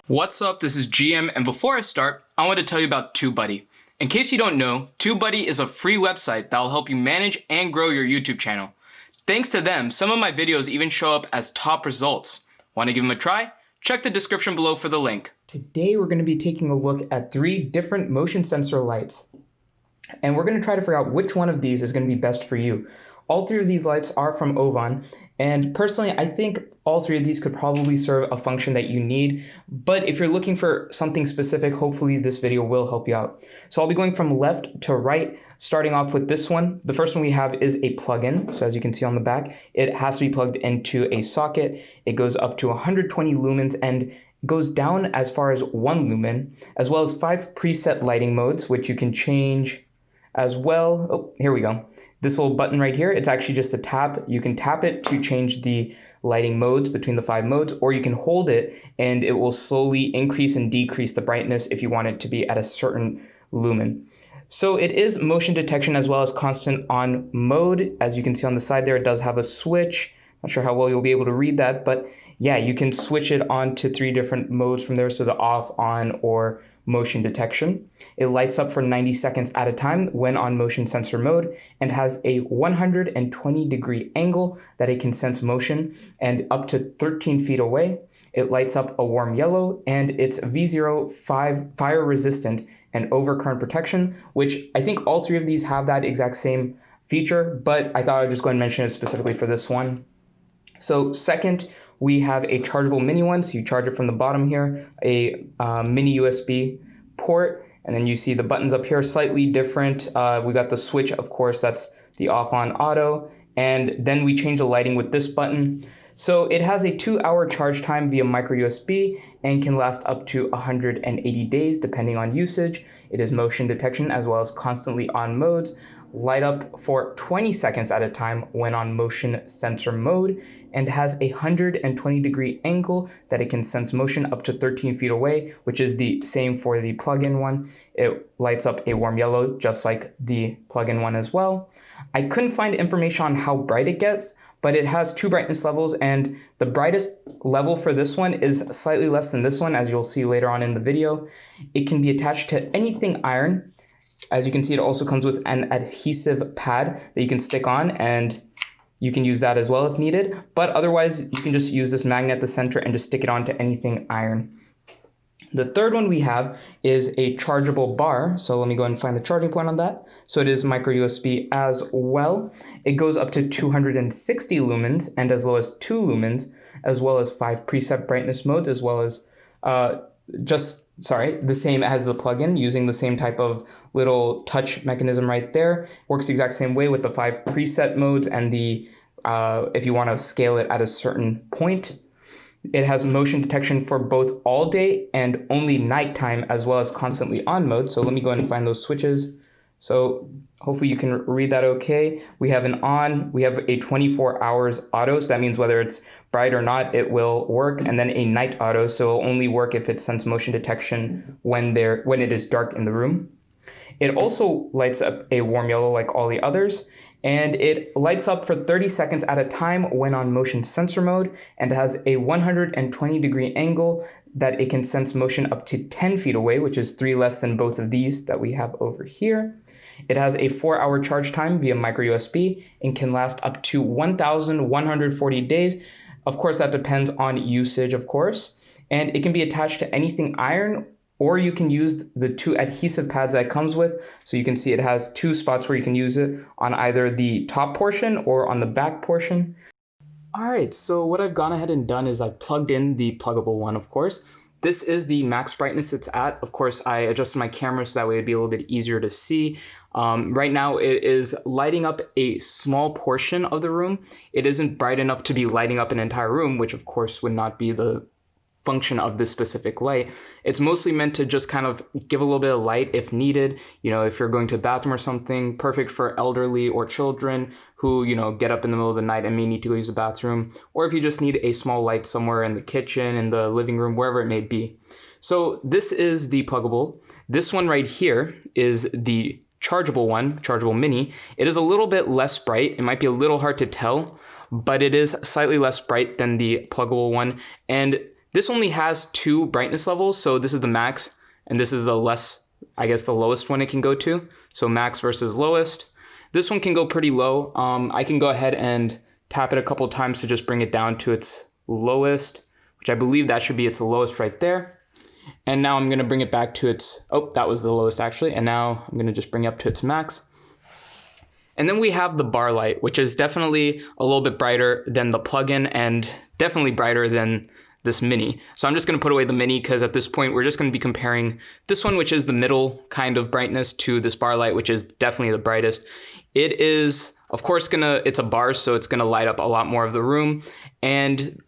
What's up, this is GM, and before I start, I want to tell you about TubeBuddy. In case you don't know, TubeBuddy is a free website that will help you manage and grow your YouTube channel. Thanks to them, some of my videos even show up as top results. Want to give them a try? Check the description below for the link. Today we're going to be taking a look at 3 different motion sensor lights. And we're going to try to figure out which one of these is going to be best for you. All 3 of these lights are from AUVON, and personally I think all 3 of these could probably serve a function that you need, but if you're looking for something specific, hopefully this video will help you out. So I'll be going from left to right, starting off with this one. The first one we have is a plug-in, so as you can see on the back, it has to be plugged into a socket. It goes up to 120 lumens and goes down as far as 1 lumen, as well as 5 preset lighting modes, which you can change as well. Oh, here we go. This little button right here, it's actually just a tap. You can tap it to change the lighting modes between the 5 modes, or you can hold it and it will slowly increase and decrease the brightness if you want it to be at a certain lumen. So it is motion detection as well as constant on mode. As you can see on the side there, it does have a switch. Not sure how well you'll be able to read that, but yeah, you can switch it on to 3 different modes from there, so the off, on, or motion detection. It lights up for 90 seconds at a time when on motion sensor mode and has a 120-degree angle that it can sense motion, and up to 13 feet away. It lights up a warm yellow, and it's V0 fire resistant and overcurrent protection, which I think all 3 of these have that exact same feature, but I thought I'd just go and mention it specifically for this one. So second, we have a Chargeable Mini one, so you charge it from the bottom here, a mini USB port, and then you see the buttons up here slightly different. We got the switch, of course, that's the off-on auto, and then we change the lighting with this button. So it has a 2-hour charge time via micro USB and can last up to 180 days depending on usage. It is motion detection as well as constantly on modes. Light up for 20 seconds at a time when on motion sensor mode, and has a 120-degree angle that it can sense motion up to 13 feet away, which is the same for the plug-in one. It lights up a warm yellow just like the plug-in one as well. I couldn't find information on how bright it gets, but it has 2 brightness levels, and the brightest level for this one is slightly less than this one, as you'll see later on in the video. It can be attached to anything iron. As you can see, it also comes with an adhesive pad that you can stick on, and you can use that as well if needed. But otherwise, you can just use this magnet at the center and just stick it onto anything iron. The third one we have is a chargeable bar. So let me go ahead and find the charging point on that. So it is micro USB as well. It goes up to 260 lumens and as low as 2 lumens, as well as 5 preset brightness modes, as well as the same as the plugin, using the same type of little touch mechanism right there. Works the exact same way with the 5 preset modes and the if you want to scale it at a certain point. It has motion detection for both all day and only nighttime, as well as constantly on mode. So let me go ahead and find those switches. So hopefully you can read that okay. We have an on, we have a 24 hours auto, so that means whether it's bright or not, it will work, and then a night auto, so it'll only work if it sends motion detection when it is dark in the room. It also lights up a warm yellow like all the others, and it lights up for 30 seconds at a time when on motion sensor mode, and has a 120-degree angle that it can sense motion up to 10 feet away, which is 3 less than both of these that we have over here. It has a 4-hour charge time via micro USB and can last up to 1,140 days. Of course, that depends on usage, of course. And it can be attached to anything iron, or you can use the 2 adhesive pads that it comes with. So you can see it has 2 spots where you can use it on either the top portion or on the back portion. All right, so what I've gone ahead and done is I've plugged in the pluggable one, of course. This is the max brightness it's at. Of course, I adjusted my camera so that way it'd be a little bit easier to see. Right now, it is lighting up a small portion of the room. It isn't bright enough to be lighting up an entire room, which of course would not be the function of this specific light. It's mostly meant to just kind of give a little bit of light if needed. You know, if you're going to the bathroom or something, perfect for elderly or children who, you know, get up in the middle of the night and may need to go use the bathroom, or if you just need a small light somewhere in the kitchen, in the living room, wherever it may be. So this is the pluggable. This one right here is the chargeable one, Rechargeable Mini. It is a little bit less bright. It might be a little hard to tell, but it is slightly less bright than the pluggable one. And This only has 2 brightness levels, so this is the max, and this is the the lowest one it can go to. So max versus lowest. This one can go pretty low. I can go ahead and tap it a couple times to just bring it down to its lowest, which I believe that should be its lowest right there. And now I'm going to bring it back to its, oh, that was the lowest actually. And now I'm going to just bring it up to its max. And then we have the bar light, which is definitely a little bit brighter than the plugin and definitely brighter than this mini. So I'm just going to put away the mini because at this point we're just going to be comparing this one, which is the middle kind of brightness, to this bar light, which is definitely the brightest. It is, of course, it's a bar, so it's going to light up a lot more of the room. And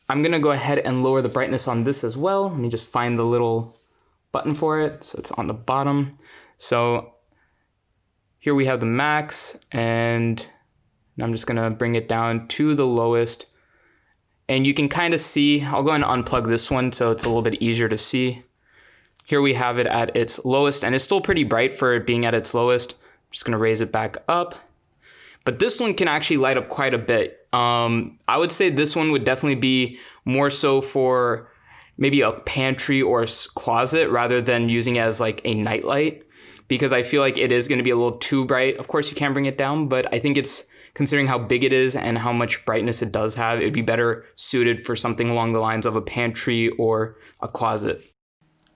I'm going to go ahead and lower the brightness on this as well. Let me just find the little button for it. So it's on the bottom. So here we have the max, and I'm just going to bring it down to the lowest. And you can kind of see, I'll go and unplug this one so it's a little bit easier to see. Here we have it at its lowest, and it's still pretty bright for it being at its lowest. I'm just going to raise it back up. But this one can actually light up quite a bit. I would say this one would definitely be more so for maybe a pantry or closet rather than using it as like a nightlight, because I feel like it is going to be a little too bright. Of course, you can bring it down, but I think it's, considering how big it is and how much brightness it does have, it'd be better suited for something along the lines of a pantry or a closet.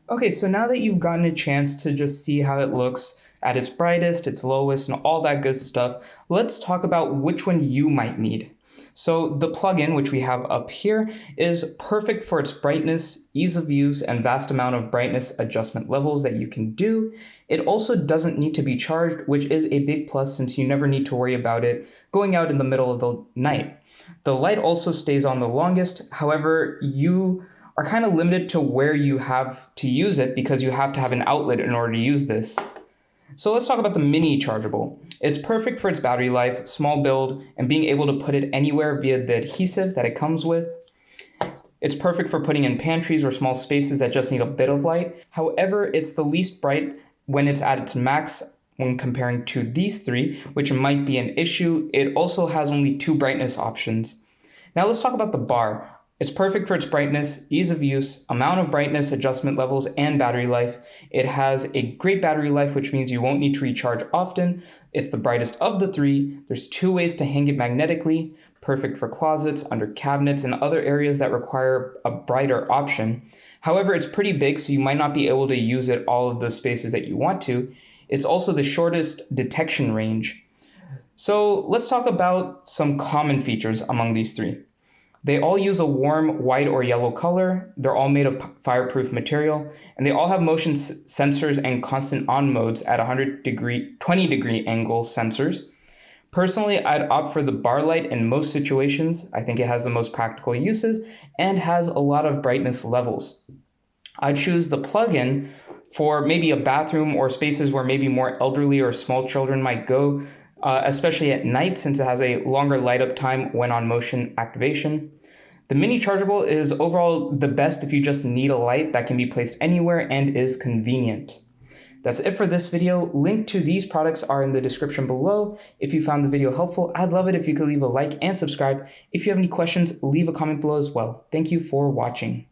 Okay, so now that you've gotten a chance to just see how it looks at its brightest, its lowest, and all that good stuff, let's talk about which one you might need. So the plugin, which we have up here, is perfect for its brightness, ease of use, and vast amount of brightness adjustment levels that you can do. It also doesn't need to be charged, which is a big plus since you never need to worry about it going out in the middle of the night. The light also stays on the longest. However, you are kind of limited to where you have to use it because you have to have an outlet in order to use this. So let's talk about the mini chargeable. It's perfect for its battery life, small build, and being able to put it anywhere via the adhesive that it comes with. It's perfect for putting in pantries or small spaces that just need a bit of light. However, it's the least bright when it's at its max when comparing to these three, which might be an issue. It also has only 2 brightness options. Now let's talk about the bar. It's perfect for its brightness, ease of use, amount of brightness adjustment levels, and battery life. It has a great battery life, which means you won't need to recharge often. It's the brightest of the 3. There's 2 ways to hang it magnetically, perfect for closets, under cabinets, and other areas that require a brighter option. However, it's pretty big, so you might not be able to use it all of the spaces that you want to. It's also the shortest detection range. So let's talk about some common features among these 3. They all use a warm white or yellow color, they're all made of fireproof material, and they all have motion sensors and constant on modes at 20 degree angle sensors. Personally, I'd opt for the bar light in most situations. I think it has the most practical uses and has a lot of brightness levels. I'd choose the plug-in for maybe a bathroom or spaces where maybe more elderly or small children might go, especially at night since it has a longer light up time when on motion activation. The mini chargeable is overall the best if you just need a light that can be placed anywhere and is convenient. That's it for this video. Link to these products are in the description below. If you found the video helpful, I'd love it if you could leave a like and subscribe. If you have any questions, leave a comment below as well. Thank you for watching.